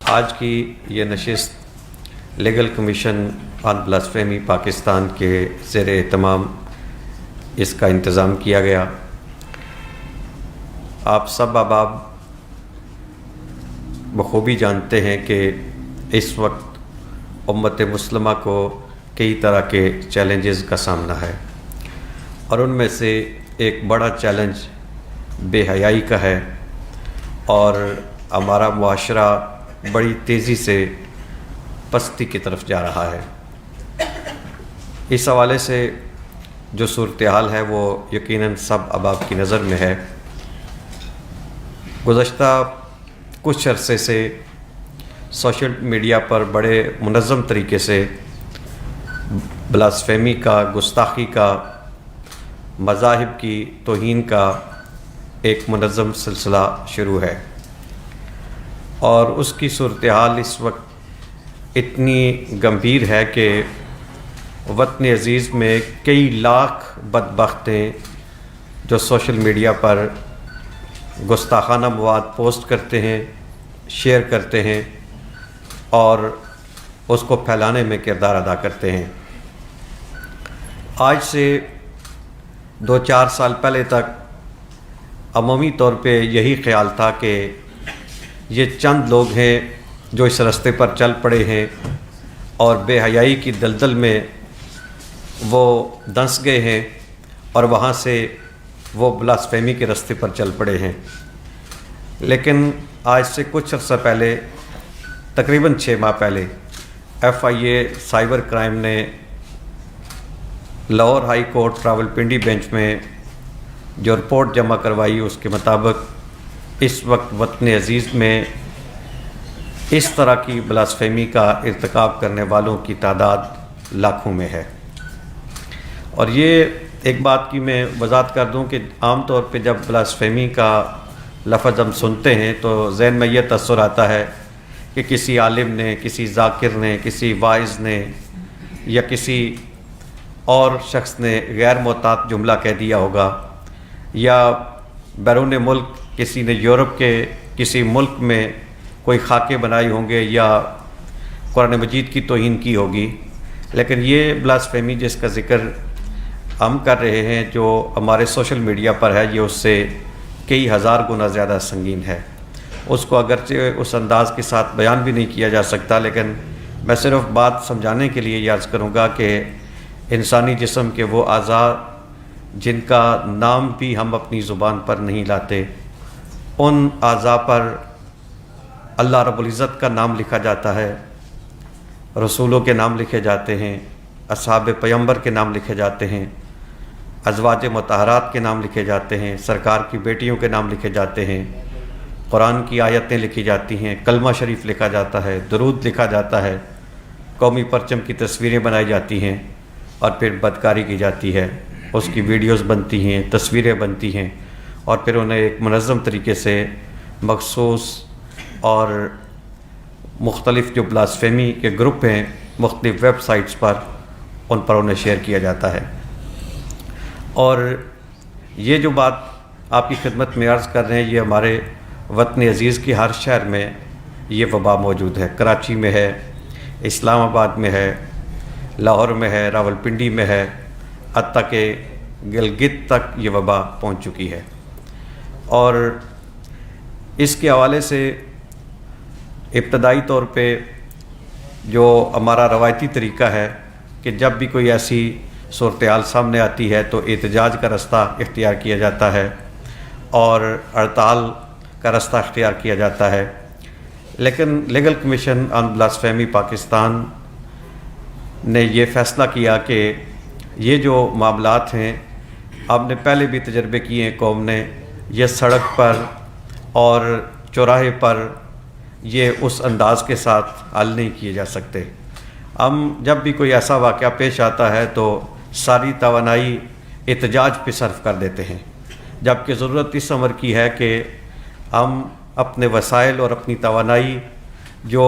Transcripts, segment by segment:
آج کی یہ نشست لیگل کمیشن آن بلاسفیمی پاکستان کے زیر اہتمام اس کا انتظام کیا گیا۔ آپ سب احباب بخوبی جانتے ہیں کہ اس وقت امت مسلمہ کو کئی طرح کے چیلنجز کا سامنا ہے، اور ان میں سے ایک بڑا چیلنج بے حیائی کا ہے، اور ہمارا معاشرہ بڑی تیزی سے پستی کی طرف جا رہا ہے۔ اس حوالے سے جو صورتحال ہے وہ یقیناً سب احباب کی نظر میں ہے۔ گزشتہ کچھ عرصے سے سوشل میڈیا پر بڑے منظم طریقے سے بلاسفیمی کا، گستاخی کا، مذاہب کی توہین کا ایک منظم سلسلہ شروع ہے، اور اس کی صورتحال اس وقت اتنی گمبھیر ہے کہ وطن عزیز میں کئی لاکھ بدبخت ہیں جو سوشل میڈیا پر گستاخانہ مواد پوسٹ کرتے ہیں، شیئر کرتے ہیں، اور اس کو پھیلانے میں کردار ادا کرتے ہیں۔ آج سے 2-4 سال پہلے تک عمومی طور پہ یہی خیال تھا کہ یہ چند لوگ ہیں جو اس راستے پر چل پڑے ہیں اور بے حیائی کی دلدل میں وہ دھنس گئے ہیں، اور وہاں سے وہ بلاسفیمی کے راستے پر چل پڑے ہیں۔ لیکن آج سے کچھ عرصہ پہلے، تقریباً 6 ماہ پہلے، FIA سائبر کرائم نے Lahore high court Rawalpindi bench میں جو رپورٹ جمع کروائی، اس کے مطابق اس وقت وطن عزیز میں اس طرح کی بلاسفیمی کا ارتکاب کرنے والوں کی تعداد لاکھوں میں ہے۔ اور یہ ایک بات کی میں وضاحت کر دوں کہ عام طور پہ جب بلاسفیمی کا لفظ ہم سنتے ہیں تو ذہن میں یہ تصور آتا ہے کہ کسی عالم نے، کسی ذاکر نے، کسی واعظ نے یا کسی اور شخص نے غیر محتاط جملہ کہہ دیا ہوگا، یا بیرون ملک کسی نے یورپ کے کسی ملک میں کوئی خاکے بنائی ہوں گے یا قرآن مجید کی توہین کی ہوگی۔ لیکن یہ بلاسفیمی جس کا ذکر ہم کر رہے ہیں، جو ہمارے سوشل میڈیا پر ہے، یہ اس سے کئی ہزار گنا زیادہ سنگین ہے۔ اس کو اگرچہ اس انداز کے ساتھ بیان بھی نہیں کیا جا سکتا، لیکن میں صرف بات سمجھانے کے لیے یہ عرض کروں گا کہ انسانی جسم کے وہ اعضاء جن کا نام بھی ہم اپنی زبان پر نہیں لاتے، ان اعضاء پر اللہ رب العزت کا نام لکھا جاتا ہے، رسولوں کے نام لکھے جاتے ہیں، اصحاب پیغمبر کے نام لکھے جاتے ہیں، ازواج مطہرات کے نام لکھے جاتے ہیں، سرکار کی بیٹیوں کے نام لکھے جاتے ہیں، قرآن کی آیتیں لکھی جاتی ہیں، کلمہ شریف لکھا جاتا ہے، درود لکھا جاتا ہے، قومی پرچم کی تصویریں بنائی جاتی ہیں، اور پھر بدکاری کی جاتی ہے، اس کی ویڈیوز بنتی ہیں، تصویریں بنتی ہیں، اور پھر انہیں ایک منظم طریقے سے مخصوص اور مختلف جو بلاسفیمی کے گروپ ہیں مختلف ویب سائٹس پر، ان پر انہیں شیئر کیا جاتا ہے۔ اور یہ جو بات آپ کی خدمت میں عرض کر رہے ہیں، یہ ہمارے وطن عزیز کی ہر شہر میں یہ وبا موجود ہے۔ کراچی میں ہے، اسلام آباد میں ہے، لاہور میں ہے، راولپنڈی میں ہے، حتیٰ کہ گلگت تک یہ وبا پہنچ چکی ہے۔ اور اس کے حوالے سے ابتدائی طور پہ جو ہمارا روایتی طریقہ ہے کہ جب بھی کوئی ایسی صورتحال سامنے آتی ہے تو احتجاج کا رستہ اختیار کیا جاتا ہے اور ہڑتال کا رستہ اختیار کیا جاتا ہے۔ لیکن لیگل کمیشن آن بلاسفیمی پاکستان نے یہ فیصلہ کیا کہ یہ جو معاملات ہیں، آپ نے پہلے بھی تجربے کیے ہیں قوم نے، یہ سڑک پر اور چوراہے پر یہ اس انداز کے ساتھ حل نہیں کیے جا سکتے۔ ہم جب بھی کوئی ایسا واقعہ پیش آتا ہے تو ساری توانائی احتجاج پہ صرف کر دیتے ہیں، جبکہ ضرورت اس امر کی ہے کہ ہم اپنے وسائل اور اپنی توانائی جو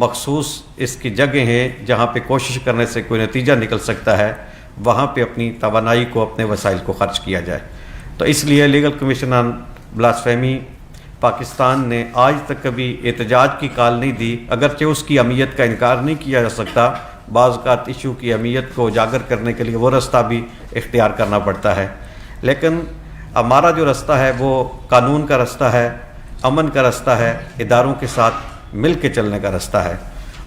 مخصوص اس کی جگہ ہیں جہاں پہ کوشش کرنے سے کوئی نتیجہ نکل سکتا ہے، وہاں پہ اپنی توانائی کو، اپنے وسائل کو خرچ کیا جائے۔ تو اس لیے لیگل کمیشن آن بلاسفیمی پاکستان نے آج تک کبھی احتجاج کی کال نہیں دی، اگرچہ اس کی اہمیت کا انکار نہیں کیا جا سکتا، بعض اوقات ایشو کی اہمیت کو اجاگر کرنے کے لیے وہ رستہ بھی اختیار کرنا پڑتا ہے، لیکن ہمارا جو رستہ ہے وہ قانون کا رستہ ہے، امن کا رستہ ہے، اداروں کے ساتھ مل کے چلنے کا رستہ ہے،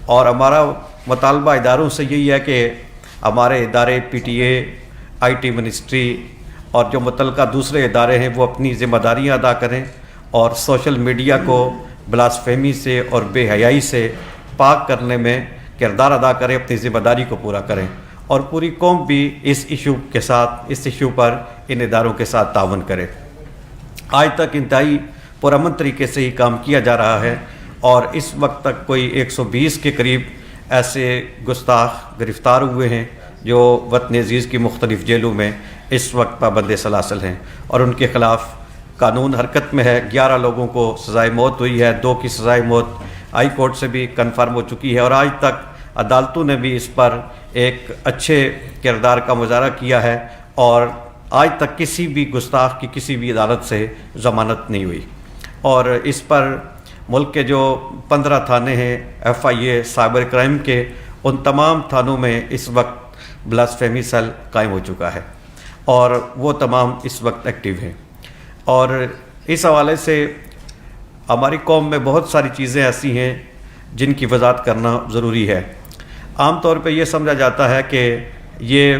اور ہمارا مطالبہ اداروں سے یہی ہے کہ ہمارے ادارے پی ٹی اے، آئی ٹی منسٹری اور جو متعلقہ دوسرے ادارے ہیں وہ اپنی ذمہ داریاں ادا کریں اور سوشل میڈیا کو بلاسفیمی سے اور بے حیائی سے پاک کرنے میں کردار ادا کریں، اپنی ذمہ داری کو پورا کریں، اور پوری قوم بھی اس ایشو پر ان اداروں کے ساتھ تعاون کرے۔ آج تک انتہائی پرامن طریقے سے ہی کام کیا جا رہا ہے، اور اس وقت تک کوئی 120 کے قریب ایسے گستاخ گرفتار ہوئے ہیں جو وطن عزیز کی مختلف جیلوں میں اس وقت پابند سلاسل ہیں، اور ان کے خلاف قانون حرکت میں ہے۔ 11 لوگوں کو سزائے موت ہوئی ہے، 2 کی سزائے موت ہائی کورٹ سے بھی کنفرم ہو چکی ہے، اور آج تک عدالتوں نے بھی اس پر ایک اچھے کردار کا مظاہرہ کیا ہے، اور آج تک کسی بھی گستاخ کی کسی بھی عدالت سے ضمانت نہیں ہوئی۔ اور اس پر ملک کے جو 15 تھانے ہیں FIA سائبر کرائم کے، ان تمام تھانوں میں اس وقت بلاسفیمی سیل قائم ہو چکا ہے، اور وہ تمام اس وقت ایکٹیو ہیں۔ اور اس حوالے سے ہماری قوم میں بہت ساری چیزیں ایسی ہیں جن کی وضاحت کرنا ضروری ہے۔ عام طور پہ یہ سمجھا جاتا ہے کہ یہ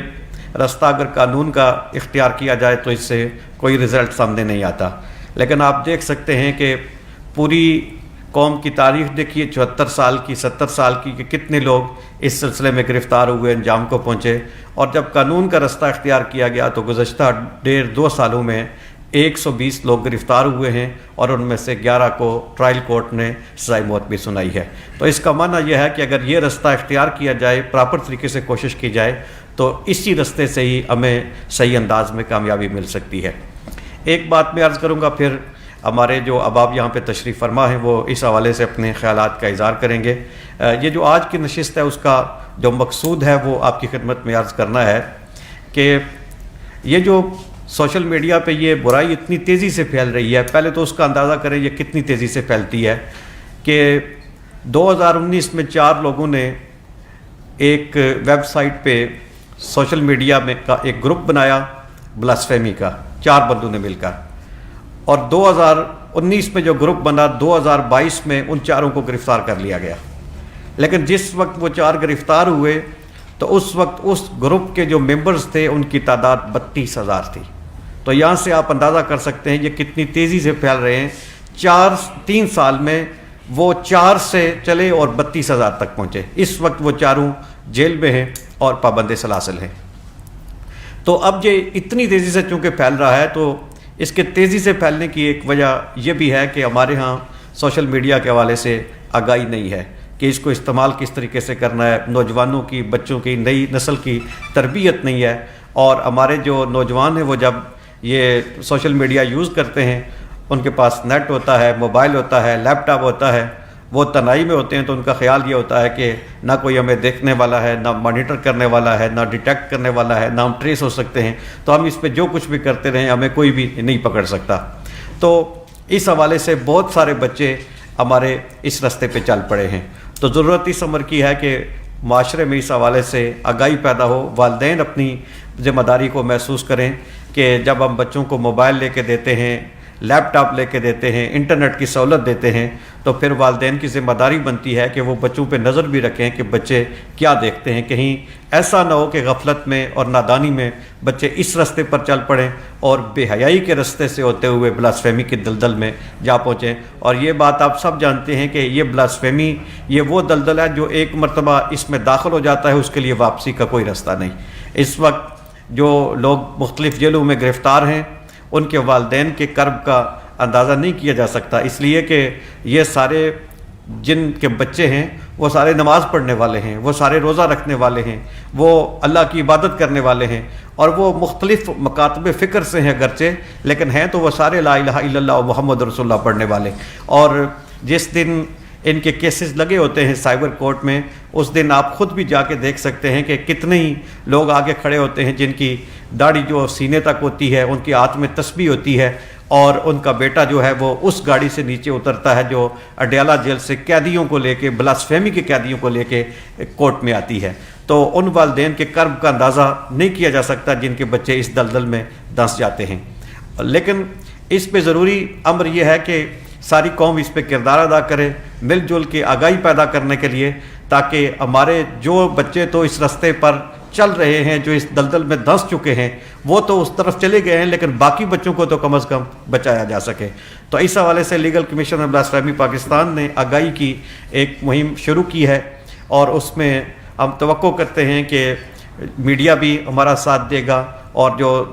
رستہ اگر قانون کا اختیار کیا جائے تو اس سے کوئی رزلٹ سامنے نہیں آتا، لیکن آپ دیکھ سکتے ہیں کہ پوری قوم کی تاریخ دیکھیے، 74 سال کی، 70 سال کی، کہ کتنے لوگ اس سلسلے میں گرفتار ہوئے، انجام کو پہنچے، اور جب قانون کا رستہ اختیار کیا گیا تو گزشتہ 1.5-2 سالوں میں 120 لوگ گرفتار ہوئے ہیں، اور ان میں سے 11 کو ٹرائل کورٹ نے سزائے موت بھی سنائی ہے۔ تو اس کا معنی یہ ہے کہ اگر یہ رستہ اختیار کیا جائے، پراپر طریقے سے کوشش کی جائے، تو اسی رستے سے ہی ہمیں صحیح انداز میں کامیابی مل سکتی ہے۔ ایک بات میں عرض کروں گا، پھر ہمارے جو احباب یہاں پہ تشریف فرما ہیں وہ اس حوالے سے اپنے خیالات کا اظہار کریں گے۔ یہ جو آج کی نشست ہے اس کا جو مقصود ہے وہ آپ کی خدمت میں عرض کرنا ہے کہ یہ جو سوشل میڈیا پہ یہ برائی اتنی تیزی سے پھیل رہی ہے، پہلے تو اس کا اندازہ کریں یہ کتنی تیزی سے پھیلتی ہے کہ 2019 میں 4 لوگوں نے ایک ویب سائٹ پہ سوشل میڈیا میں کا ایک گروپ بنایا بلاسفیمی کا، 4 بندوں نے مل کر، اور 2019 میں جو گروپ بنا 2022 میں ان 4 کو گرفتار کر لیا گیا۔ لیکن جس وقت وہ 4 گرفتار ہوئے تو اس وقت اس گروپ کے جو ممبرز تھے ان کی تعداد 32,000 تھی۔ تو یہاں سے آپ اندازہ کر سکتے ہیں یہ کتنی تیزی سے پھیل رہے ہیں۔ 3 سال میں وہ 4 سے چلے اور 32,000 تک پہنچے۔ اس وقت وہ 4 جیل میں ہیں اور پابند سلاسل ہیں۔ تو اب یہ اتنی تیزی سے چونکہ پھیل رہا ہے، تو اس کے تیزی سے پھیلنے کی ایک وجہ یہ بھی ہے کہ ہمارے ہاں سوشل میڈیا کے حوالے سے آگاہی نہیں ہے کہ اس کو استعمال کس طریقے سے کرنا ہے، نوجوانوں کی، بچوں کی، نئی نسل کی تربیت نہیں ہے، اور ہمارے جو نوجوان ہیں وہ جب یہ سوشل میڈیا یوز کرتے ہیں، ان کے پاس نیٹ ہوتا ہے، موبائل ہوتا ہے، لیپ ٹاپ ہوتا ہے، وہ تنہائی میں ہوتے ہیں، تو ان کا خیال یہ ہوتا ہے کہ نہ کوئی ہمیں دیکھنے والا ہے، نہ مانیٹر کرنے والا ہے، نہ ڈیٹیکٹ کرنے والا ہے، نہ ہم ٹریس ہو سکتے ہیں، تو ہم اس پہ جو کچھ بھی کرتے رہیں ہمیں کوئی بھی نہیں پکڑ سکتا۔ تو اس حوالے سے بہت سارے بچے ہمارے اس رستے پہ چل پڑے ہیں۔ تو ضرورت اس امر کی ہے کہ معاشرے میں اس حوالے سے آگاہی پیدا ہو، والدین اپنی ذمہ داری کو محسوس کریں کہ جب ہم بچوں کو موبائل لے کے دیتے ہیں، لیپ ٹاپ لے کے دیتے ہیں، انٹرنیٹ کی سہولت دیتے ہیں، تو پھر والدین کی ذمہ داری بنتی ہے کہ وہ بچوں پہ نظر بھی رکھیں کہ بچے کیا دیکھتے ہیں، کہیں ایسا نہ ہو کہ غفلت میں اور نادانی میں بچے اس رستے پر چل پڑیں اور بے حیائی کے رستے سے ہوتے ہوئے بلاسفیمی کی دلدل میں جا پہنچیں۔ اور یہ بات آپ سب جانتے ہیں کہ یہ بلاسفیمی یہ وہ دلدل ہے جو ایک مرتبہ اس میں داخل ہو جاتا ہے، اس کے لیے واپسی کا کوئی رستہ نہیں۔ اس وقت جو لوگ مختلف جیلوں میں گرفتار ہیں ان کے والدین کے کرب کا اندازہ نہیں کیا جا سکتا، اس لیے کہ یہ سارے جن کے بچے ہیں وہ سارے نماز پڑھنے والے ہیں، وہ سارے روزہ رکھنے والے ہیں، وہ اللہ کی عبادت کرنے والے ہیں، اور وہ مختلف مکاتب فکر سے ہیں اگرچہ، لیکن ہیں تو وہ سارے لا الہ الا اللہ محمد رسول اللہ پڑھنے والے۔ اور جس دن ان کے کیسز لگے ہوتے ہیں سائبر کورٹ میں، اس دن آپ خود بھی جا کے دیکھ سکتے ہیں کہ کتنے ہی لوگ آگے کھڑے ہوتے ہیں جن کی داڑھی جو سینے تک ہوتی ہے، ان کے ہاتھ میں تسبیح ہوتی ہے، اور ان کا بیٹا جو ہے وہ اس گاڑی سے نیچے اترتا ہے جو اڈیالہ جیل سے قیدیوں کو لے کے، بلاسفیمی کے قیدیوں کو لے کے کورٹ میں آتی ہے. تو ان والدین کے کرب کا اندازہ نہیں کیا جا سکتا جن کے بچے اس دلدل میں دھنس جاتے ہیں. لیکن اس پہ ضروری امر یہ ہے کہ ساری قوم اس پہ کردار ادا کرے، مل جل کے آگاہی پیدا کرنے کے لیے، تاکہ ہمارے جو بچے تو اس رستے پر چل رہے ہیں، جو اس دلدل میں دھنس چکے ہیں، وہ تو اس طرف چلے گئے ہیں، لیکن باقی بچوں کو تو کم از کم بچایا جا سکے. تو اس حوالے سے legal commission of blasphemy Pakistan نے آگاہی کی ایک مہم شروع کی ہے، اور اس میں ہم توقع کرتے ہیں کہ میڈیا بھی ہمارا ساتھ دے گا، اور جو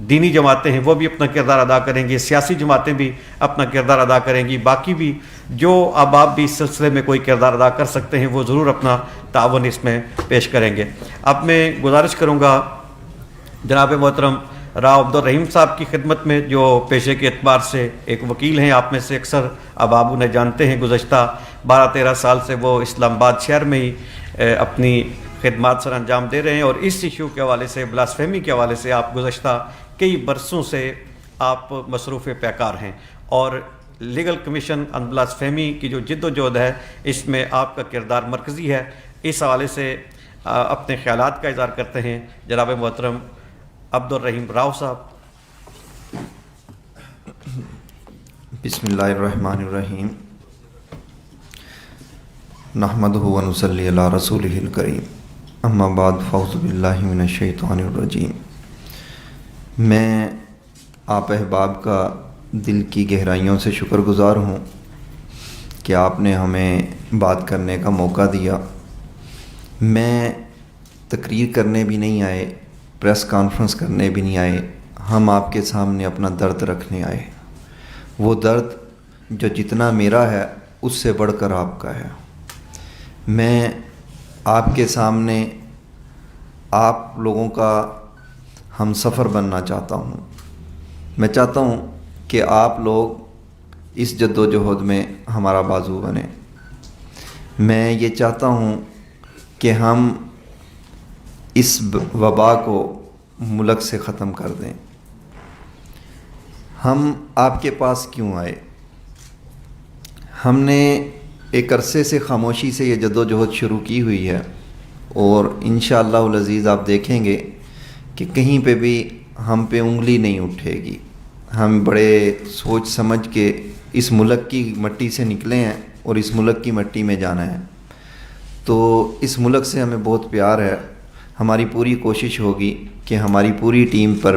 دینی جماعتیں ہیں وہ بھی اپنا کردار ادا کریں گی، سیاسی جماعتیں بھی اپنا کردار ادا کریں گی، باقی بھی جو احباب بھی اس سلسلے میں کوئی کردار ادا کر سکتے ہیں وہ ضرور اپنا تعاون اس میں پیش کریں گے. اب میں گزارش کروں گا جناب محترم راؤ عبدالرحیم صاحب کی خدمت میں، جو پیشے کے اعتبار سے ایک وکیل ہیں. آپ میں سے اکثر احباب انہیں جانتے ہیں، گزشتہ 12-13 سال سے وہ اسلام آباد شہر میں ہی اپنی خدمات سر انجام دے رہے ہیں، اور اس ایشو کے حوالے سے، بلاسفیمی کے حوالے سے آپ گزشتہ کئی برسوں سے آپ مصروف پیکار ہیں، اور لیگل کمیشن آن بلاسفیمی کی جو جد و جہد ہے اس میں آپ کا کردار مرکزی ہے. اس حوالے سے اپنے خیالات کا اظہار کرتے ہیں جناب محترم عبدالرحیم راؤ صاحب. بسم اللہ الرحمن الرحیم. نحمدہ و نصلی علی رسولہ الکریم. اما بعد فاعوذ باللہ من الشیطان الرجیم. میں آپ احباب کا دل کی گہرائیوں سے شکر گزار ہوں کہ آپ نے ہمیں بات کرنے کا موقع دیا. میں تقریر کرنے بھی نہیں آئے، پریس کانفرنس کرنے بھی نہیں آئے، ہم آپ کے سامنے اپنا درد رکھنے آئے. وہ درد جو جتنا میرا ہے اس سے بڑھ کر آپ کا ہے. میں آپ کے سامنے آپ لوگوں کا ہم سفر بننا چاہتا ہوں. میں چاہتا ہوں کہ آپ لوگ اس جد و جہد میں ہمارا بازو بنیں. میں یہ چاہتا ہوں کہ ہم اس وبا کو ملک سے ختم کر دیں. ہم آپ کے پاس کیوں آئے؟ ہم نے ایک عرصے سے خاموشی سے یہ جد و جہد شروع کی ہوئی ہے، اور انشاءاللہ العزیز آپ دیکھیں گے کہ کہیں پہ بھی ہم پہ انگلی نہیں اٹھے گی. ہم بڑے سوچ سمجھ کے اس ملک کی مٹی سے نکلے ہیں اور اس ملک کی مٹی میں جانا ہے. تو اس ملک سے ہمیں بہت پیار ہے. ہماری پوری کوشش ہوگی کہ ہماری پوری ٹیم پر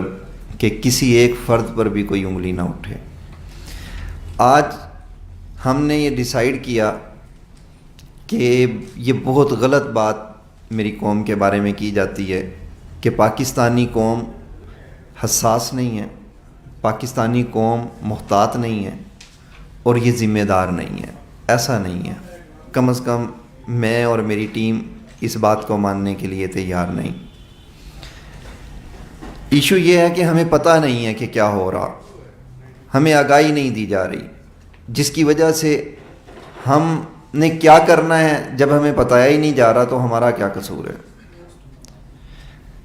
کہ کسی ایک فرد پر بھی کوئی انگلی نہ اٹھے. آج ہم نے یہ ڈیسائیڈ کیا کہ یہ بہت غلط بات میری قوم کے بارے میں کی جاتی ہے کہ پاکستانی قوم حساس نہیں ہے، پاکستانی قوم محتاط نہیں ہے، اور یہ ذمہ دار نہیں ہے. ایسا نہیں ہے. کم از کم میں اور میری ٹیم اس بات کو ماننے کے لیے تیار نہیں. ایشو یہ ہے کہ ہمیں پتہ نہیں ہے کہ کیا ہو رہا، ہمیں آگاہی نہیں دی جا رہی، جس کی وجہ سے ہم نے کیا کرنا ہے جب ہمیں بتایا ہی نہیں جا رہا تو ہمارا کیا قصور ہے.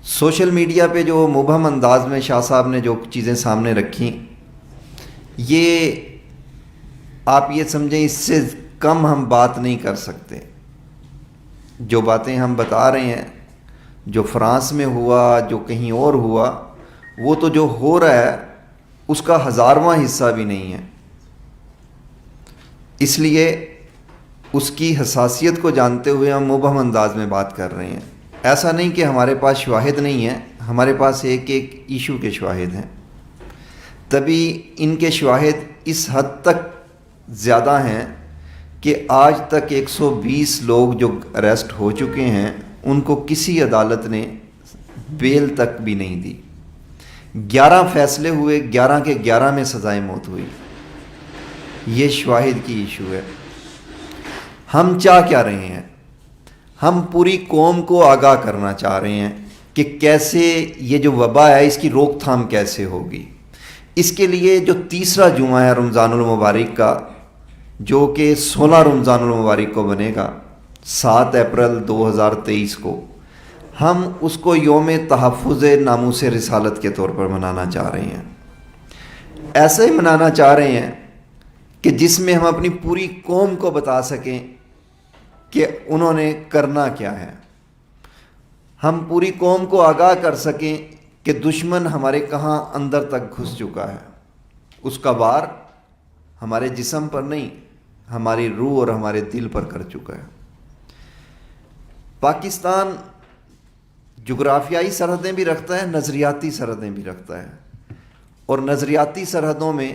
سوشل میڈیا پہ جو مبہم انداز میں شاہ صاحب نے جو چیزیں سامنے رکھیں، یہ آپ یہ سمجھیں اس سے کم ہم بات نہیں کر سکتے. جو باتیں ہم بتا رہے ہیں، جو فرانس میں ہوا، جو کہیں اور ہوا، وہ تو جو ہو رہا ہے اس کا 1000واں حصہ بھی نہیں ہے. اس لیے اس کی حساسیت کو جانتے ہوئے ہم مبہم انداز میں بات کر رہے ہیں. ایسا نہیں کہ ہمارے پاس شواہد نہیں ہیں، ہمارے پاس ایک ایک ایشو کے شواہد ہیں. تبھی ان کے شواہد اس حد تک زیادہ ہیں کہ آج تک 120 لوگ جو اریسٹ ہو چکے ہیں ان کو کسی عدالت نے بیل تک بھی نہیں دی. 11 فیصلے ہوئے، 11 کے 11 میں سزائے موت ہوئی. یہ شواہد کی ایشو ہے. ہم چاہ کیا رہے ہیں؟ ہم پوری قوم کو آگاہ کرنا چاہ رہے ہیں کہ کیسے یہ جو وبا ہے اس کی روک تھام کیسے ہوگی. اس کے لیے جو تیسرا جمعہ ہے رمضان المبارک کا، جو کہ 16 رمضان المبارک کو بنے گا، 7 اپریل 2023 کو، ہم اس کو یوم تحفظ ناموس رسالت کے طور پر منانا چاہ رہے ہیں. ایسا ہی منانا چاہ رہے ہیں کہ جس میں ہم اپنی پوری قوم کو بتا سکیں کہ انہوں نے کرنا کیا ہے، ہم پوری قوم کو آگاہ کر سکیں کہ دشمن ہمارے کہاں اندر تک گھس چکا ہے، اس کا وار ہمارے جسم پر نہیں، ہماری روح اور ہمارے دل پر کر چکا ہے۔ پاکستان جغرافیائی سرحدیں بھی رکھتا ہے، نظریاتی سرحدیں بھی رکھتا ہے، اور نظریاتی سرحدوں میں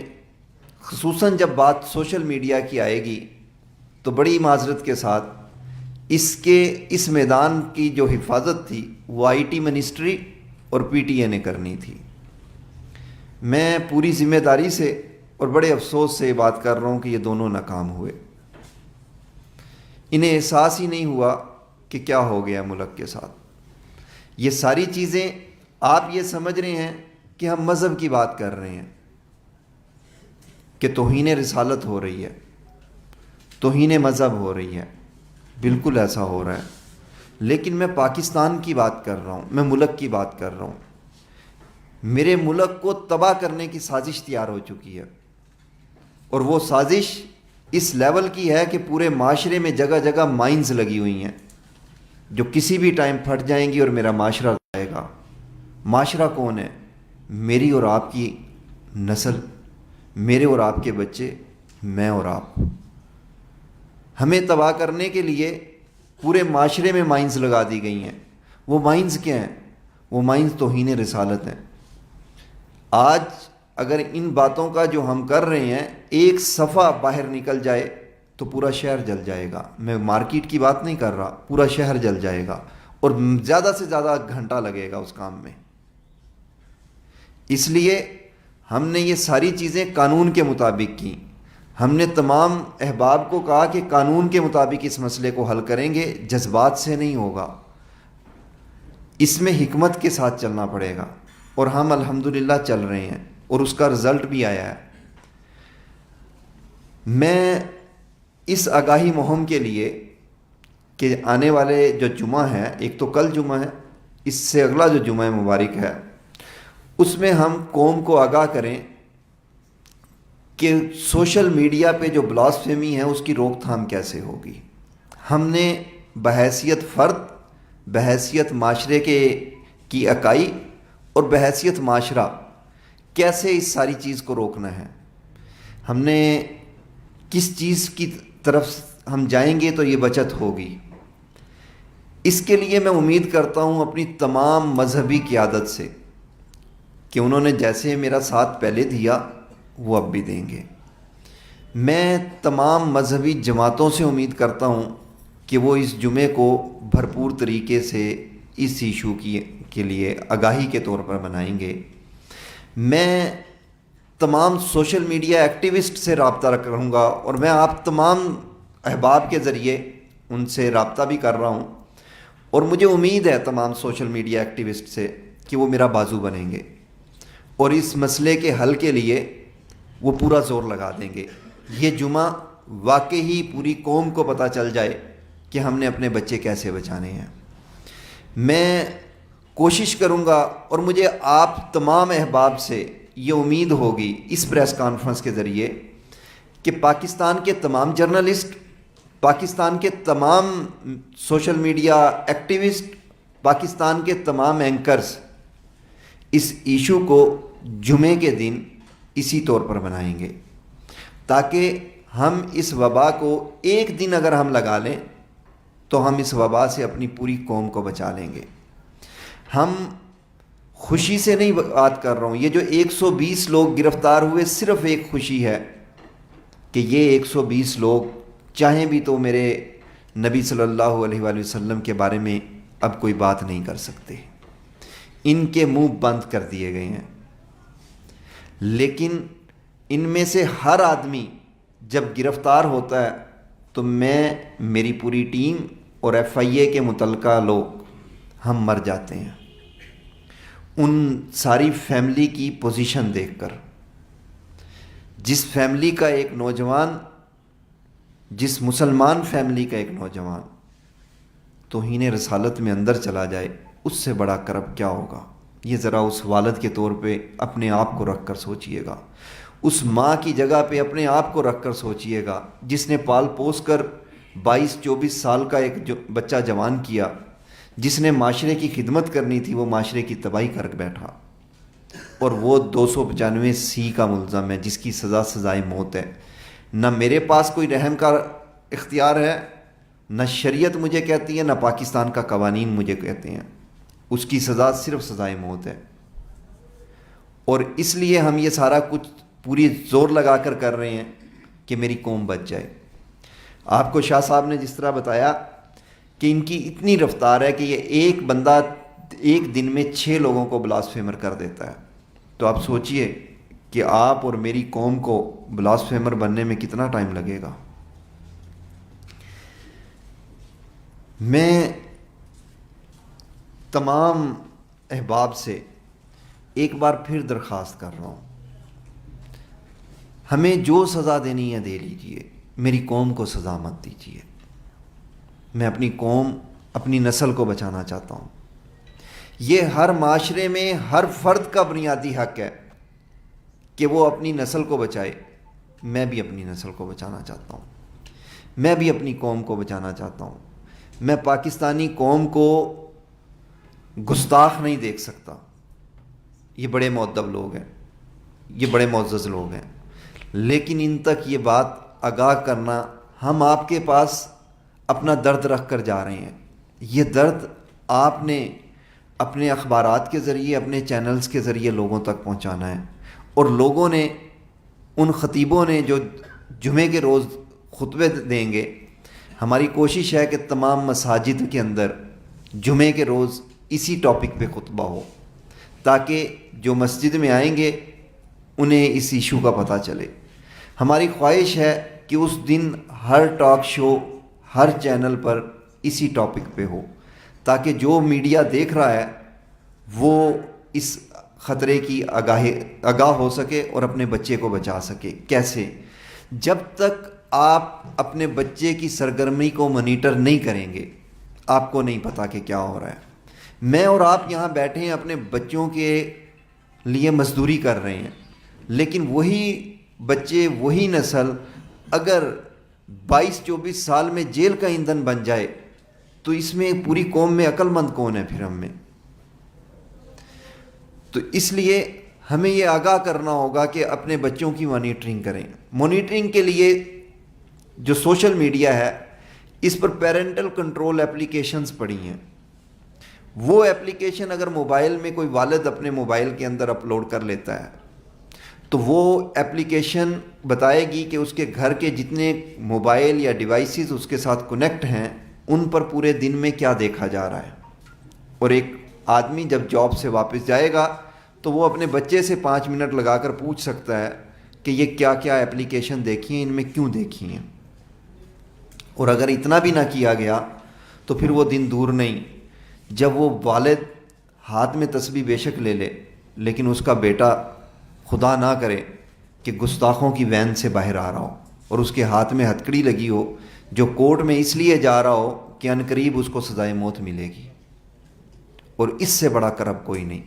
خصوصاً جب بات سوشل میڈیا کی آئے گی تو بڑی معذرت کے ساتھ اس میدان کی جو حفاظت تھی وہ آئی ٹی منسٹری اور پی ٹی اے نے کرنی تھی۔ میں پوری ذمہ داری سے اور بڑے افسوس سے یہ بات کر رہا ہوں کہ یہ دونوں ناکام ہوئے۔ انہیں احساس ہی نہیں ہوا کہ کیا ہو گیا ملک کے ساتھ۔ یہ ساری چیزیں آپ یہ سمجھ رہے ہیں کہ ہم مذہب کی بات کر رہے ہیں، کہ توہین رسالت ہو رہی ہے، توہین مذہب ہو رہی ہے، بالکل ایسا ہو رہا ہے، لیکن میں پاکستان کی بات کر رہا ہوں، میں ملک کی بات کر رہا ہوں۔ میرے ملک کو تباہ کرنے کی سازش تیار ہو چکی ہے، اور وہ سازش اس لیول کی ہے کہ پورے معاشرے میں جگہ جگہ مائنز لگی ہوئی ہیں جو کسی بھی ٹائم پھٹ جائیں گی اور میرا معاشرہ جائے گا۔ معاشرہ کون ہے؟ میری اور آپ کی نسل، میرے اور آپ کے بچے، میں اور آپ۔ ہمیں تباہ کرنے کے لیے پورے معاشرے میں مائنز لگا دی گئی ہیں۔ وہ مائنز کیا ہیں؟ وہ مائنز توہین رسالت ہیں۔ آج اگر ان باتوں کا جو ہم کر رہے ہیں ایک صفحہ باہر نکل جائے تو پورا شہر جل جائے گا۔ میں مارکیٹ کی بات نہیں کر رہا، پورا شہر جل جائے گا، اور زیادہ سے زیادہ گھنٹہ لگے گا اس کام میں۔ اس لیے ہم نے یہ ساری چیزیں قانون کے مطابق کی۔ ہم نے تمام احباب کو کہا کہ قانون کے مطابق اس مسئلے کو حل کریں گے، جذبات سے نہیں ہوگا، اس میں حکمت کے ساتھ چلنا پڑے گا، اور ہم الحمدللہ چل رہے ہیں، اور اس کا رزلٹ بھی آیا ہے۔ میں اس آگاہی مہم کے لیے کہ آنے والے جو جمعہ ہے، ایک تو کل جمعہ ہے، اس سے اگلا جو جمعہ مبارک ہے، اس میں ہم قوم کو آگاہ کریں کہ سوشل میڈیا پہ جو بلاسفیمی ہے اس کی روک تھام کیسے ہوگی۔ ہم نے بحیثیت فرد، بحیثیت معاشرے کی اکائی اور بحیثیت معاشرہ کیسے اس ساری چیز کو روکنا ہے۔ ہم نے کس چیز کی طرف ہم جائیں گے تو یہ بچت ہوگی۔ اس کے لیے میں امید کرتا ہوں اپنی تمام مذہبی قیادت سے کہ انہوں نے جیسے میرا ساتھ پہلے دیا وہ اب بھی دیں گے۔ میں تمام مذہبی جماعتوں سے امید کرتا ہوں کہ وہ اس جمعے کو بھرپور طریقے سے اس ایشو کے لیے آگاہی کے طور پر منائیں گے۔ میں تمام سوشل میڈیا ایکٹیوسٹ سے رابطہ کروں گا، اور میں آپ تمام احباب کے ذریعے ان سے رابطہ بھی کر رہا ہوں، اور مجھے امید ہے تمام سوشل میڈیا ایکٹیوسٹ سے کہ وہ میرا بازو بنیں گے، اور اس مسئلے کے حل کے لیے وہ پورا زور لگا دیں گے۔ یہ جمعہ واقعی پوری قوم کو پتہ چل جائے کہ ہم نے اپنے بچے کیسے بچانے ہیں۔ میں کوشش کروں گا، اور مجھے آپ تمام احباب سے یہ امید ہوگی اس پریس کانفرنس کے ذریعے کہ پاکستان کے تمام جرنلسٹ، پاکستان کے تمام سوشل میڈیا ایکٹیوسٹ، پاکستان کے تمام اینکرز اس ایشو کو جمعے کے دن اسی طور پر منائیں گے، تاکہ ہم اس وبا کو ایک دن اگر ہم لگا لیں تو ہم اس وبا سے اپنی پوری قوم کو بچا لیں گے۔ ہم خوشی سے نہیں بات کر رہا ہوں، یہ جو 120 لوگ گرفتار ہوئے صرف ایک خوشی ہے کہ یہ 120 لوگ چاہیں بھی تو میرے نبی صلی اللہ علیہ وآلہ وسلم کے بارے میں اب کوئی بات نہیں کر سکتے، ان کے منہ بند کر دیے گئے ہیں۔ لیکن ان میں سے ہر آدمی جب گرفتار ہوتا ہے تو میں، میری پوری ٹیم اور FIA کے متعلقہ لوگ ہم مر جاتے ہیں ان ساری فیملی کی پوزیشن دیکھ کر۔ جس فیملی کا ایک نوجوان، جس مسلمان فیملی کا ایک نوجوان توہین رسالت میں اندر چلا جائے، اس سے بڑا کرب کیا ہوگا؟ یہ ذرا اس والد کے طور پہ اپنے آپ کو رکھ کر سوچئے گا۔ اس ماں کی جگہ پہ اپنے آپ کو رکھ کر سوچئے گا جس نے پال پوس کر 22-24 سال کا ایک بچہ جوان کیا، جس نے معاشرے کی خدمت کرنی تھی وہ معاشرے کی تباہی کر بیٹھا، اور وہ 295C کا ملزم ہے جس کی سزائے موت ہے۔ نہ میرے پاس کوئی رحم کا اختیار ہے، نہ شریعت مجھے کہتی ہے، نہ پاکستان کا قوانین مجھے کہتے ہیں، اس کی سزا صرف سزائے موت ہے۔ اور اس لیے ہم یہ سارا کچھ پوری زور لگا کر رہے ہیں کہ میری قوم بچ جائے۔ آپ کو شاہ صاحب نے جس طرح بتایا کہ ان کی اتنی رفتار ہے کہ یہ ایک بندہ ایک دن میں 6 لوگوں کو بلاسفیمر کر دیتا ہے، تو آپ سوچئے کہ آپ اور میری قوم کو بلاسفیمر بننے میں کتنا ٹائم لگے گا۔ میں تمام احباب سے ایک بار پھر درخواست کر رہا ہوں، ہمیں جو سزا دینی ہے دے لیجئے، میری قوم کو سزا مت دیجیے۔ میں اپنی قوم، اپنی نسل کو بچانا چاہتا ہوں۔ یہ ہر معاشرے میں ہر فرد کا بنیادی حق ہے کہ وہ اپنی نسل کو بچائے۔ میں بھی اپنی نسل کو بچانا چاہتا ہوں، میں بھی اپنی قوم کو بچانا چاہتا ہوں۔ میں پاکستانی قوم کو گستاخ نہیں دیکھ سکتا۔ یہ بڑے مؤدب لوگ ہیں، یہ بڑے معزز لوگ ہیں، لیکن ان تک یہ بات آگاہ کرنا، ہم آپ کے پاس اپنا درد رکھ کر جا رہے ہیں۔ یہ درد آپ نے اپنے اخبارات کے ذریعے، اپنے چینلز کے ذریعے لوگوں تک پہنچانا ہے، اور لوگوں نے، ان خطیبوں نے جو جمعے کے روز خطبے دیں گے، ہماری کوشش ہے کہ تمام مساجد کے اندر جمعے کے روز اسی ٹاپک پہ خطبہ ہو، تاکہ جو مسجد میں آئیں گے انہیں اس ایشو کا پتہ چلے۔ ہماری خواہش ہے کہ اس دن ہر ٹاک شو، ہر چینل پر اسی ٹاپک پہ ہو، تاکہ جو میڈیا دیکھ رہا ہے وہ اس خطرے کی آگاہ ہو سکے اور اپنے بچے کو بچا سکے۔ کیسے؟ جب تک آپ اپنے بچے کی سرگرمی کو مانیٹر نہیں کریں گے، آپ کو نہیں پتا کہ کیا ہو رہا ہے۔ میں اور آپ یہاں بیٹھے ہیں، اپنے بچوں کے لیے مزدوری کر رہے ہیں، لیکن وہی بچے، وہی نسل اگر 22-24 سال میں جیل کا ایندھن بن جائے تو اس میں پوری قوم میں عقل مند کون ہے پھر ہم میں؟ تو اس لیے ہمیں یہ آگاہ کرنا ہوگا کہ اپنے بچوں کی مانیٹرنگ کریں۔ مانیٹرنگ کے لیے جو سوشل میڈیا ہے، اس پر پیرنٹل کنٹرول اپلیکیشنز پڑی ہیں۔ وہ اپلیکیشن اگر موبائل میں کوئی والد اپنے موبائل کے اندر اپلوڈ کر لیتا ہے تو وہ اپلیکیشن بتائے گی کہ اس کے گھر کے جتنے موبائل یا ڈیوائسز اس کے ساتھ کنیکٹ ہیں ان پر پورے دن میں کیا دیکھا جا رہا ہے۔ اور ایک آدمی جب جاب سے واپس جائے گا تو وہ اپنے بچے سے 5 منٹ لگا کر پوچھ سکتا ہے کہ یہ کیا کیا اپلیکیشن دیکھی ہیں، ان میں کیوں دیکھی ہیں۔ اور اگر اتنا بھی نہ کیا گیا تو پھر وہ دن دور نہیں جب وہ والد ہاتھ میں تسبیح بے شک لے لے، لیکن اس کا بیٹا خدا نہ کرے کہ گستاخوں کی وین سے باہر آ رہا ہو اور اس کے ہاتھ میں ہتکڑی لگی ہو، جو کورٹ میں اس لیے جا رہا ہو کہ عنقریب اس کو سزائے موت ملے گی۔ اور اس سے بڑا کرب کوئی نہیں۔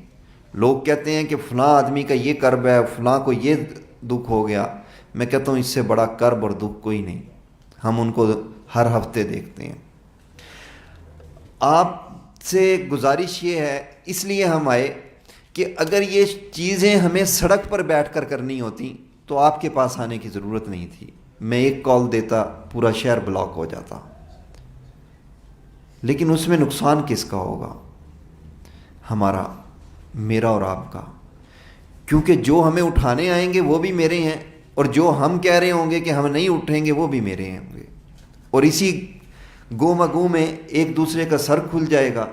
لوگ کہتے ہیں کہ فلاں آدمی کا یہ کرب ہے، فلاں کو یہ دکھ ہو گیا۔ میں کہتا ہوں اس سے بڑا کرب اور دکھ کوئی نہیں، ہم ان کو ہر ہفتے دیکھتے ہیں۔ آپ سے گزارش یہ ہے، اس لیے ہم آئے کہ اگر یہ چیزیں ہمیں سڑک پر بیٹھ کر کرنی ہوتی تو آپ کے پاس آنے کی ضرورت نہیں تھی۔ میں ایک کال دیتا، پورا شہر بلاک ہو جاتا، لیکن اس میں نقصان کس کا ہوگا؟ ہمارا، میرا اور آپ کا، کیونکہ جو ہمیں اٹھانے آئیں گے وہ بھی میرے ہیں، اور جو ہم کہہ رہے ہوں گے کہ ہم نہیں اٹھیں گے وہ بھی میرے ہوں گے، اور اسی گو مگو میں ایک دوسرے کا سر کھل جائے گا،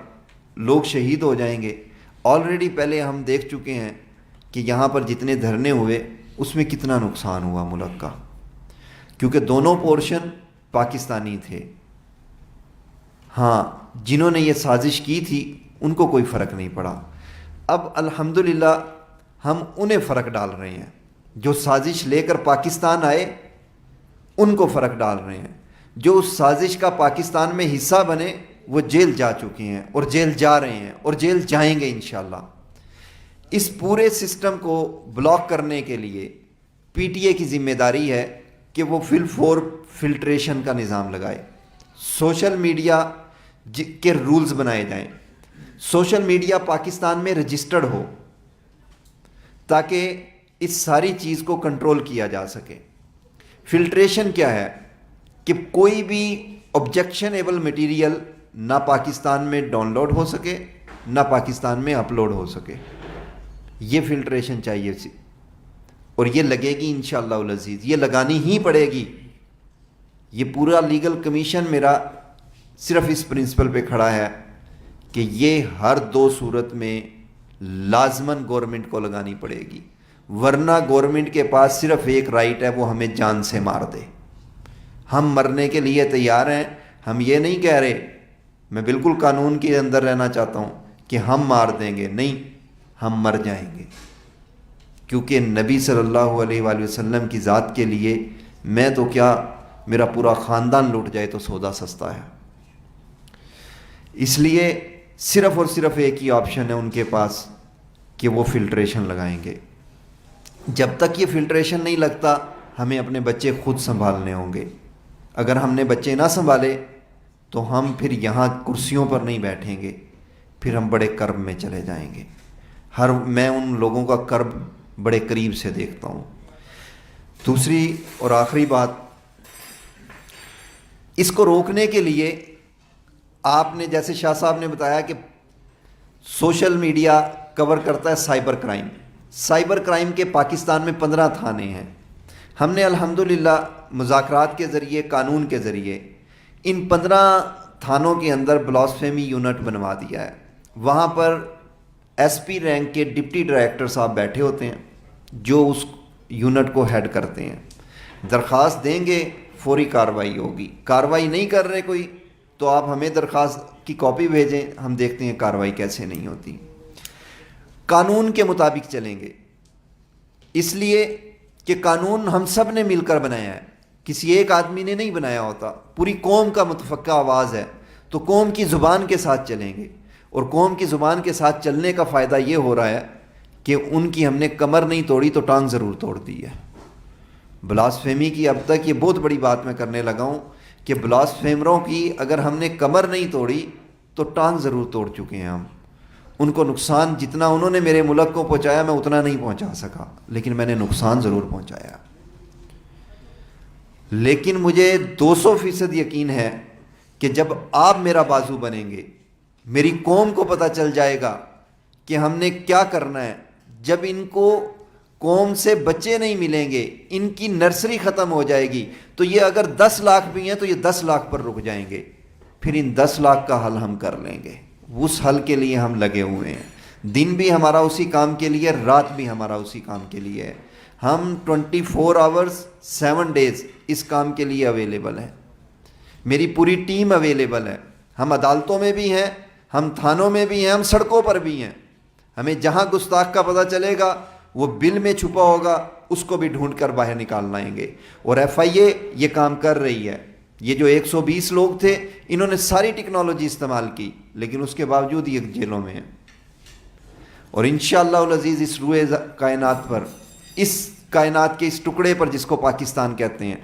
لوگ شہید ہو جائیں گے۔ آلریڈی پہلے ہم دیکھ چکے ہیں کہ یہاں پر جتنے دھرنے ہوئے اس میں کتنا نقصان ہوا ملک کا، کیونکہ دونوں پورشن پاکستانی تھے۔ ہاں، جنہوں نے یہ سازش کی تھی ان کو کوئی فرق نہیں پڑا۔ اب الحمدللہ ہم انہیں فرق ڈال رہے ہیں، جو سازش لے کر پاکستان آئے ان کو فرق ڈال رہے ہیں۔ جو اس سازش کا پاکستان میں حصہ بنے وہ جیل جا چکے ہیں اور جیل جا رہے ہیں اور جیل جائیں گے انشاءاللہ۔ اس پورے سسٹم کو بلاک کرنے کے لیے پی ٹی اے کی ذمہ داری ہے کہ وہ فلٹریشن کا نظام لگائے، سوشل میڈیا کے رولز بنائے جائیں، سوشل میڈیا پاکستان میں رجسٹرڈ ہو تاکہ اس ساری چیز کو کنٹرول کیا جا سکے۔ فلٹریشن کیا ہے کہ کوئی بھی آبجیکشنیبل مٹیریل نہ پاکستان میں ڈاؤن لوڈ ہو سکے نہ پاکستان میں اپلوڈ ہو سکے، یہ فلٹریشن چاہیے سی، اور یہ لگے گی انشاءاللہ العزیز، یہ لگانی ہی پڑے گی۔ یہ پورا لیگل کمیشن میرا صرف اس پرنسپل پہ کھڑا ہے کہ یہ ہر 2 صورت میں لازماً گورنمنٹ کو لگانی پڑے گی، ورنہ گورنمنٹ کے پاس صرف ایک رائٹ ہے، وہ ہمیں جان سے مار دے۔ ہم مرنے کے لیے تیار ہیں، ہم یہ نہیں کہہ رہے، میں بالکل قانون کے اندر رہنا چاہتا ہوں کہ ہم مار دیں گے، نہیں، ہم مر جائیں گے، کیونکہ نبی صلی اللہ علیہ وآلہ وسلم کی ذات کے لیے میں تو کیا، میرا پورا خاندان لوٹ جائے تو سودا سستا ہے۔ اس لیے صرف اور صرف ایک ہی آپشن ہے ان کے پاس کہ وہ فلٹریشن لگائیں گے۔ جب تک یہ فلٹریشن نہیں لگتا ہمیں اپنے بچے خود سنبھالنے ہوں گے۔ اگر ہم نے بچے نہ سنبھالے تو ہم پھر یہاں کرسیوں پر نہیں بیٹھیں گے، پھر ہم بڑے کرب میں چلے جائیں گے۔ میں ان لوگوں کا کرب بڑے قریب سے دیکھتا ہوں۔ دوسری اور آخری بات، اس کو روکنے کے لیے آپ نے جیسے شاہ صاحب نے بتایا کہ سوشل میڈیا کور کرتا ہے سائبر کرائم۔ سائبر کرائم کے پاکستان میں 15 تھانے ہیں۔ ہم نے الحمدللہ مذاکرات کے ذریعے، قانون کے ذریعے ان 15 تھانوں کے اندر بلاسفیمی یونٹ بنوا دیا ہے۔ وہاں پر ایس پی رینک کے ڈپٹی ڈائریکٹر صاحب بیٹھے ہوتے ہیں جو اس یونٹ کو ہیڈ کرتے ہیں۔ درخواست دیں گے، فوری کارروائی ہوگی۔ کارروائی نہیں کر رہے کوئی تو آپ ہمیں درخواست کی کاپی بھیجیں، ہم دیکھتے ہیں کارروائی کیسے نہیں ہوتی۔ قانون کے مطابق چلیں گے، اس لیے کہ قانون ہم سب نے مل کر بنایا ہے، کسی ایک آدمی نے نہیں بنایا ہوتا، پوری قوم کا متفقہ آواز ہے، تو قوم کی زبان کے ساتھ چلیں گے۔ اور قوم کی زبان کے ساتھ چلنے کا فائدہ یہ ہو رہا ہے کہ ان کی ہم نے کمر نہیں توڑی تو ٹانگ ضرور توڑ دی ہے۔ بلاسفیمی کی اب تک یہ بہت بڑی بات میں کرنے لگا ہوں کہ بلاسفیمروں کی اگر ہم نے کمر نہیں توڑی تو ٹانگ ضرور توڑ چکے ہیں ہم۔ ان کو نقصان جتنا انہوں نے میرے ملک کو پہنچایا میں اتنا نہیں پہنچا سکا، لیکن میں نے نقصان ضرور پہنچایا۔ لیکن مجھے 200% یقین ہے کہ جب آپ میرا بازو بنیں گے، میری قوم کو پتہ چل جائے گا کہ ہم نے کیا کرنا ہے۔ جب ان کو قوم سے بچے نہیں ملیں گے، ان کی نرسری ختم ہو جائے گی، تو یہ اگر 10 لاکھ بھی ہیں تو یہ 10 لاکھ پر رک جائیں گے، پھر ان 10 لاکھ کا حل ہم کر لیں گے۔ اس حل کے لیے ہم لگے ہوئے ہیں، دن بھی ہمارا اسی کام کے لیے، رات بھی ہمارا اسی کام کے لیے ہے۔ ہم 24 آورز 7 ڈیز اس کام کے لیے اویلیبل ہیں، میری پوری ٹیم اویلیبل ہے۔ ہم عدالتوں میں بھی ہیں، ہم تھانوں میں بھی ہیں، ہم سڑکوں پر بھی ہیں۔ ہمیں جہاں گستاخ کا پتہ چلے گا وہ بل میں چھپا ہوگا، اس کو بھی ڈھونڈ کر باہر نکال لائیں گے۔ اور ایف آئی اے یہ کام کر رہی ہے۔ یہ جو 120 لوگ تھے انہوں نے ساری ٹیکنالوجی استعمال کی، لیکن اس کے باوجود یہ جیلوں میں ہیں۔ اور انشاءاللہ العزیز اس روئے کائنات پر، اس کائنات کے اس ٹکڑے پر جس کو پاکستان کہتے ہیں،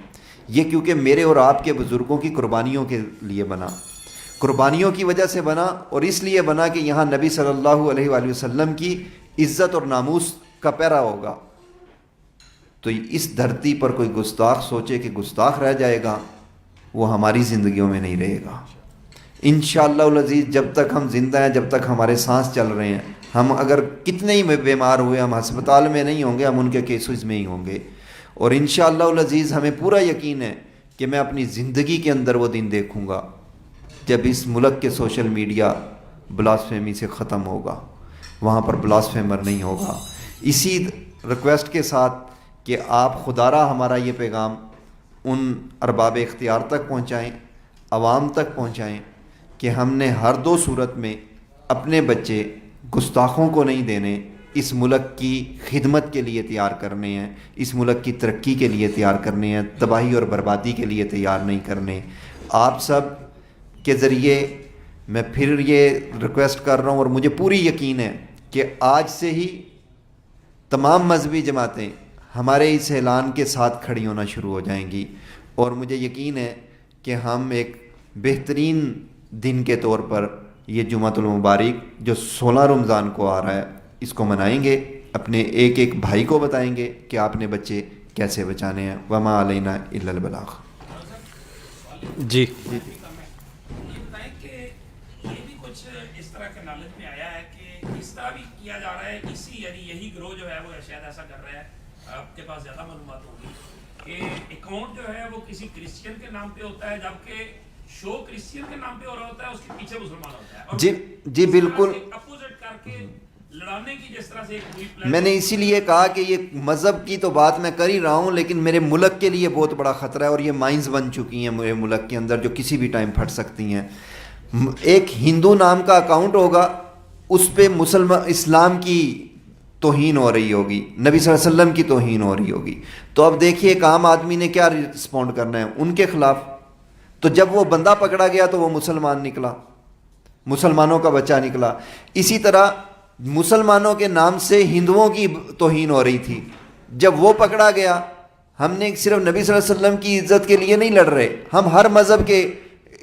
یہ کیونکہ میرے اور آپ کے بزرگوں کی قربانیوں کے لیے بنا، قربانیوں کی وجہ سے بنا، اور اس لیے بنا کہ یہاں نبی صلی اللہ علیہ وآلہ وسلم کی عزت اور ناموس کا پیرا ہوگا۔ تو اس دھرتی پر کوئی گستاخ سوچے کہ گستاخ رہ جائے گا، وہ ہماری زندگیوں میں نہیں رہے گا۔ انشاءاللہ العزیز جب تک ہم زندہ ہیں، جب تک ہمارے سانس چل رہے ہیں، ہم اگر کتنے ہی بیمار ہوئے ہم ہسپتال میں نہیں ہوں گے، ہم ان کے کیسز میں ہی ہوں گے۔ اور انشاءاللہ العزیز ہمیں پورا یقین ہے کہ میں اپنی زندگی کے اندر وہ دن دیکھوں گا جب اس ملک کے سوشل میڈیا بلاسفیمی سے ختم ہوگا، وہاں پر بلاسفیمر نہیں ہوگا۔ اسی ریکویسٹ کے ساتھ کہ آپ خدا را ہمارا یہ پیغام ان ارباب اختیار تک پہنچائیں، عوام تک پہنچائیں کہ ہم نے ہر 2 صورت میں اپنے بچے گستاخوں کو نہیں دینے، اس ملک کی خدمت کے لیے تیار کرنے ہیں، اس ملک کی ترقی کے لیے تیار کرنے ہیں، تباہی اور بربادی کے لیے تیار نہیں کرنے۔ آپ سب کے ذریعے میں پھر یہ ریکویسٹ کر رہا ہوں، اور مجھے پوری یقین ہے کہ آج سے ہی تمام مذہبی جماعتیں ہمارے اس اعلان کے ساتھ کھڑی ہونا شروع ہو جائیں گی، اور مجھے یقین ہے کہ ہم ایک بہترین دن کے طور پر یہ جمعۃ المبارک جو 16 رمضان کو آ رہا ہے اس کو منائیں گے، اپنے ایک ایک بھائی کو بتائیں گے کہ آپ نے بچے کیسے بچانے ہیں. وما علینا الا البلاغ. جی یہ بتائیں کہ یہ بھی کچھ اس طرح کے نالج میں آیا ہے کہ اس طرح بھی کیا جا رہا ہے، یعنی یہی گروہ جو ہے وہ شاید ایسا کر رہا ہے، آپ کے پاس زیادہ معلومات ہوگی، کہ اکاؤنٹ جو ہے وہ کسی کرسچین کے نام پہ ہوتا ہے، جبکہ شو کرسچین کے نام پہ ہو رہا ہوتا ہے، اس کے پیچھے مسلمان ہوتا ہے، اور جی بالکل اپوزٹ کر کے لڑانے کی جس طرح سے ایک پوری پلان. میں نے اسی لیے کہا کہ یہ مذہب کی تو بات میں کر ہی رہا ہوں، لیکن میرے ملک کے لیے بہت بڑا خطرہ ہے، اور یہ مائنز بن چکی ہیں میرے ملک کے اندر جو کسی بھی ٹائم پھٹ سکتی ہیں. ایک ہندو نام کا اکاؤنٹ ہوگا، اس پہ اسلام کی توہین ہو رہی ہوگی، نبی صلی اللہ علیہ وسلم کی توہین ہو رہی ہوگی. تو اب دیکھیے ایک عام آدمی نے کیا رسپونڈ کرنا ہے ان کے خلاف. تو جب وہ بندہ پکڑا گیا تو وہ مسلمان نکلا، مسلمانوں کا بچہ نکلا. اسی طرح مسلمانوں کے نام سے ہندوؤں کی توہین ہو رہی تھی، جب وہ پکڑا گیا. ہم نے صرف نبی صلی اللہ علیہ وسلم کی عزت کے لیے نہیں لڑ رہے، ہم ہر مذہب کے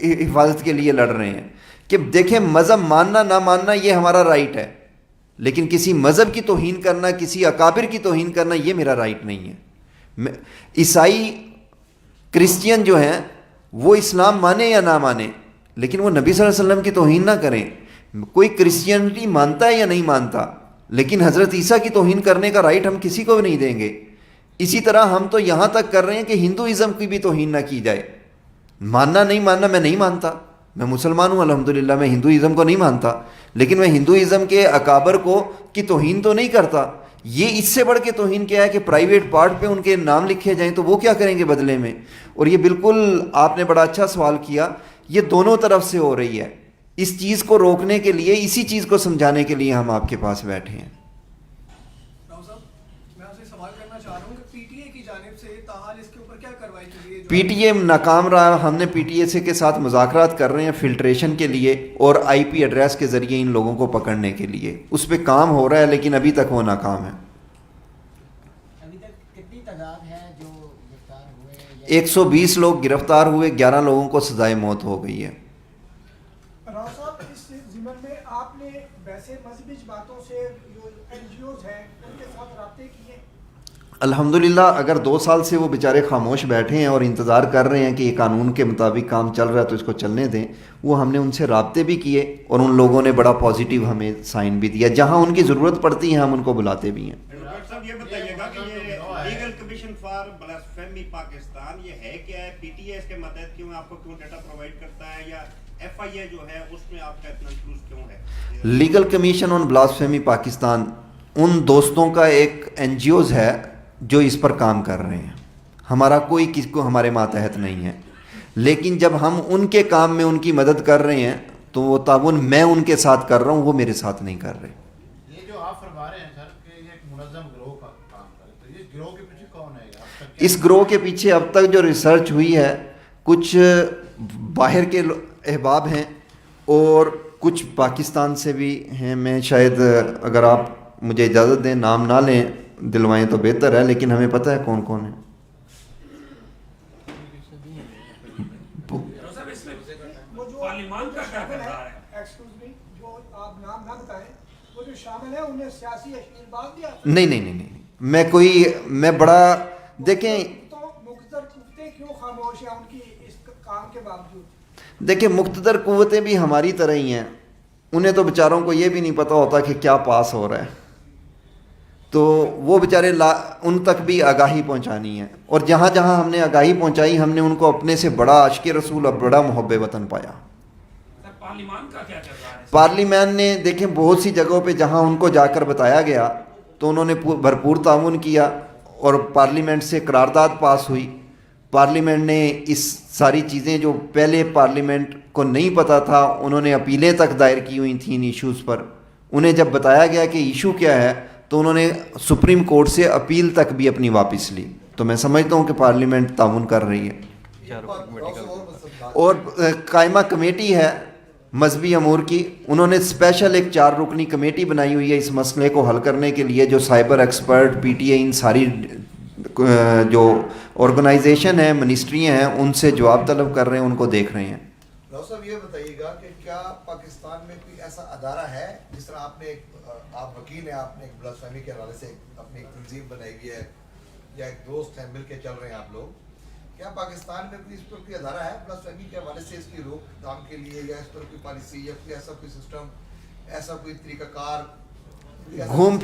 حفاظت کے لیے لڑ رہے ہیں. کہ دیکھیں مذہب ماننا نہ ماننا یہ ہمارا رائٹ ہے، لیکن کسی مذہب کی توہین کرنا، کسی اکابر کی توہین کرنا یہ میرا رائٹ نہیں ہے. عیسائی کرسچین جو ہیں وہ اسلام مانے یا نہ مانے، لیکن وہ نبی صلی اللہ علیہ وسلم کی توہین نہ کریں. کوئی کرسچینٹی مانتا ہے یا نہیں مانتا، لیکن حضرت عیسیٰ کی توہین کرنے کا رائٹ ہم کسی کو بھی نہیں دیں گے. اسی طرح ہم تو یہاں تک کر رہے ہیں کہ ہندوازم کی بھی توہین نہ کی جائے. ماننا نہیں ماننا میں نہیں مانتا، میں مسلمان ہوں الحمدللہ، میں ہندوازم کو نہیں مانتا، لیکن میں ہندوازم کے اکابر کو کی توہین تو نہیں کرتا. یہ اس سے بڑھ کے توہین کیا ہے کہ پرائیویٹ پارٹ پہ ان کے نام لکھے جائیں تو وہ کیا کریں گے بدلے میں. اور یہ بالکل آپ نے بڑا اچھا سوال کیا، یہ دونوں طرف سے ہو رہی ہے. اس چیز کو روکنے کے لیے، اسی چیز کو سمجھانے کے لیے ہم آپ کے پاس بیٹھے ہیں. میں آپ سے سوال کرنا چاہ رہا ہوں کہ پی ٹی اے کی جانب سے تاحال اس کے اوپر کیا کارروائی کی گئی ہے؟ پی ٹی اے ناکام رہا. ہم نے پی ٹی اے سے کے ساتھ مذاکرات کر رہے ہیں فلٹریشن کے لیے اور آئی پی ایڈریس کے ذریعے ان لوگوں کو پکڑنے کے لیے. اس پہ کام ہو رہا ہے لیکن ابھی تک وہ ناکام ہے. ابھی تک کتنی تعداد ہے جو گرفتار ہوئے؟ 120 لوگ گرفتار ہوئے، 11 لوگوں کو سزائے موت ہو گئی ہے. راؤ صاحب اس ضمن میں آپ نے ویسے مذہبی باتوں سے جو این جی اوز ہیں ان کے ساتھ رابطے کیے؟ الحمدللہ اگر 2 سال سے وہ بیچارے خاموش بیٹھے ہیں اور انتظار کر رہے ہیں کہ یہ قانون کے مطابق کام چل رہا ہے تو اس کو چلنے دیں، وہ ہم نے ان سے رابطے بھی کیے اور ان لوگوں نے بڑا پازیٹیو ہمیں سائن بھی دیا. جہاں ان کی ضرورت پڑتی ہے ہم ان کو بلاتے بھی ہیں. ڈاکٹر صاحب یہ بتائیے گا کہ یہ legal commission for blasphemy Pakistan یہ ہے کیا ہے؟ پی ٹی اے اس کے ماتحت کیوں ہے؟ آپ کو کیوں ڈیٹا پرووائڈ کرتا ہے؟ یا ایف آئی اے جو ہے اس میں آپ کا اتنا انفلوئنس کیوں ہے؟ لیگل کمیشن آن بلاسفیمی پاکستان ان دوستوں کا ایک این جی اوز ہے جو اس پر کام کر رہے ہیں. ہمارا کوئی کسی کو ہمارے ماتحت نہیں ہے، لیکن جب ہم ان کے کام میں ان کی مدد کر رہے ہیں تو وہ تعاون میں ان کے ساتھ کر رہا ہوں، وہ میرے ساتھ نہیں کر رہے. یہ جو آپ فرما رہے ہیں سر کہ یہ ایک منظم گروہ کا کام کرے، تو یہ گروہ کے پیچھے کون ہے؟ اس گروہ کے پیچھے اب تک جو ریسرچ ہوئی ہے کچھ باہر کے احباب ہیں اور کچھ پاکستان سے بھی ہیں. میں شاید اگر آپ مجھے اجازت دیں نام نہ لیں دلوائیں تو بہتر ہے، لیکن ہمیں پتہ ہے کون کون ہے. وہ جو پارلیمان کا کیا کردار ہے؟ ایکسکیوز می، جو آپ نام نہ بتائیں، وہ جو شامل ہیں انہیں سیاسی اشکال باز دیا؟ نہیں، میں بڑا دیکھیں تو مقتدر قوتیں کیوں خاموش ہیں ان کی اس کام کے باوجود؟ دیکھیں مقتدر قوتیں بھی ہماری طرح ہی ہیں، انہیں تو بیچاروں کو یہ بھی نہیں پتہ ہوتا کہ کیا پاس ہو رہا ہے. تو وہ بیچارے ان تک بھی آگاہی پہنچانی ہے، اور جہاں جہاں ہم نے آگاہی پہنچائی ہم نے ان کو اپنے سے بڑا عاشق رسول اور بڑا محب وطن پایا. پارلیمان کا کیا کردار ہے؟ پارلیمان نے دیکھیں بہت سی جگہوں پہ جہاں ان کو جا کر بتایا گیا تو انہوں نے بھرپور تعاون کیا اور پارلیمنٹ سے قرارداد پاس ہوئی. پارلیمنٹ نے اس ساری چیزیں جو پہلے پارلیمنٹ کو نہیں پتہ تھا، انہوں نے اپیلیں تک دائر کی ہوئی تھیں ان ایشوز پر. انہیں جب بتایا گیا کہ ایشو کیا ہے تو انہوں نے سپریم کورٹ سے اپیل تک بھی اپنی واپس لی. تو میں سمجھتا ہوں کہ پارلیمنٹ تعاون کر رہی ہے. اور قائمہ کمیٹی ہے مذہبی امور کی، انہوں نے اسپیشل ایک 4 رکنی کمیٹی بنائی ہوئی ہے اس مسئلے کو حل کرنے کے لیے، جو سائبر ایکسپرٹ، پی ٹی اے، ان ساری جو آرگنائزیشن ہیں منسٹریاں ہیں ان سے جواب طلب کر رہے ہیں، ان کو دیکھ رہے ہیں۔ راؤ صاحب یہ بتائیے گا کہ کیا پاکستان میں کوئی ایسا ادارہ ہے، جس طرح آپ نے آپ وکیل ہیں، آپ نے ایک بلاسفیمی کے حوالے سے اپنی ایک تنظیم بنائی ہوئی ہے یا ایک دوست ہیں، مل کے چل رہے ہیں آپ لوگ، کیا پاکستان میں کوئی اس پر کوئی ادارہ ہے بلاسفیمی کے حوالے سے اس کی روک تھام کے لیے، یا اس پر کوئی پالیسی یا کوئی ایسا کوئی سسٹم، ایسا کوئی طریقہ کار؟ گھوم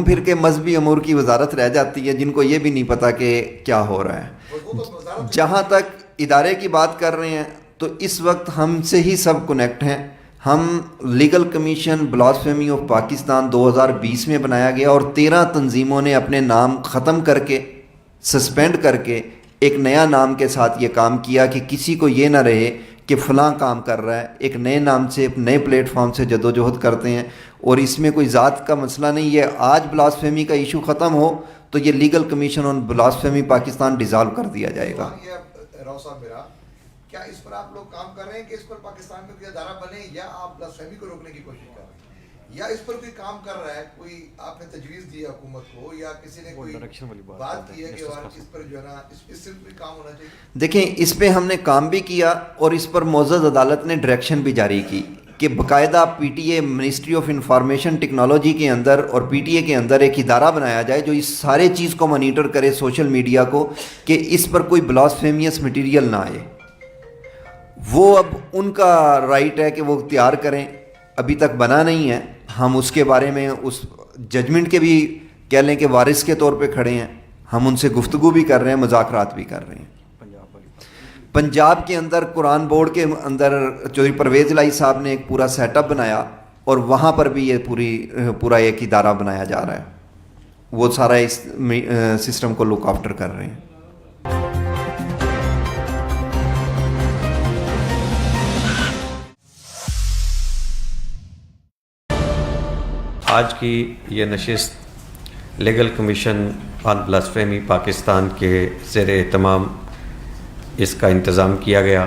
پھر کے مذہبی امور کی وزارت رہ جاتی ہے، جن کو یہ بھی نہیں پتہ کہ کیا ہو رہا ہے۔ جہاں تک ادارے کی بات کر رہے ہیں تو اس وقت ہم سے ہی سب کنیکٹ ہیں۔ ہم legal commission blasphemy of Pakistan 2020 میں بنایا گیا اور 13 تنظیموں نے اپنے نام ختم کر کے، سسپینڈ کر کے ایک نیا نام کے ساتھ یہ کام کیا کہ کسی کو یہ نہ رہے کہ فلاں کام کر رہا ہے، ایک نئے نام سے نئے پلیٹ فارم سے جدوجہد کرتے ہیں۔ اور اس میں کوئی ذات کا مسئلہ نہیں ہے، آج بلاسفیمی کا ایشو ختم ہو تو یہ لیگل کمیشن آن بلاسفیمی پاکستان ڈیزالو کر دیا جائے گا۔ راؤ صاحب میرا کیا اس پر آپ لوگ کام کر رہے ہیں کہ اس پر پاکستان میں کوئی ادارہ بنے، یا آپ بلاسفیمی کو روکنے کی کوشش کر رہے ہیں، یا اس پر کوئی کام کر رہا ہے، کوئی آپ نے تجویز دی ہے حکومت کو، یا کسی نے کوئی بات کی ہے کہ اس پر جو ہے نا اس سے کوئی کام ہونا چاہیے؟ دیکھیں، اس پہ ہم نے کام بھی کیا اور اس پر معزز عدالت نے ڈائریکشن بھی جاری کی کہ باقاعدہ پی ٹی اے منسٹری آف انفارمیشن ٹیکنالوجی کے اندر اور پی ٹی اے کے اندر ایک ادارہ بنایا جائے جو اس سارے چیز کو مانیٹر کرے، سوشل میڈیا کو، کہ اس پر کوئی بلاسفیمیس مٹیریل نہ آئے۔ وہ اب ان کا رائٹ ہے کہ وہ اختیار کریں، ابھی تک بنا نہیں ہے۔ ہم اس کے بارے میں اس ججمنٹ کے بھی کہہ لیں کہ وارث کے طور پہ کھڑے ہیں، ہم ان سے گفتگو بھی کر رہے ہیں، مذاکرات بھی کر رہے ہیں۔ پنجاب کے اندر قرآن بورڈ کے اندر چودھری پرویز الہی صاحب نے ایک پورا سیٹ اپ بنایا اور وہاں پر بھی یہ پورا ایک ادارہ بنایا جا رہا ہے، وہ سارا اس سسٹم کو لک آفٹر کر رہے ہیں۔ آج کی یہ نشست لیگل کمیشن آن بلاسفیمی پاکستان کے زیر اہتمام اس کا انتظام کیا گیا۔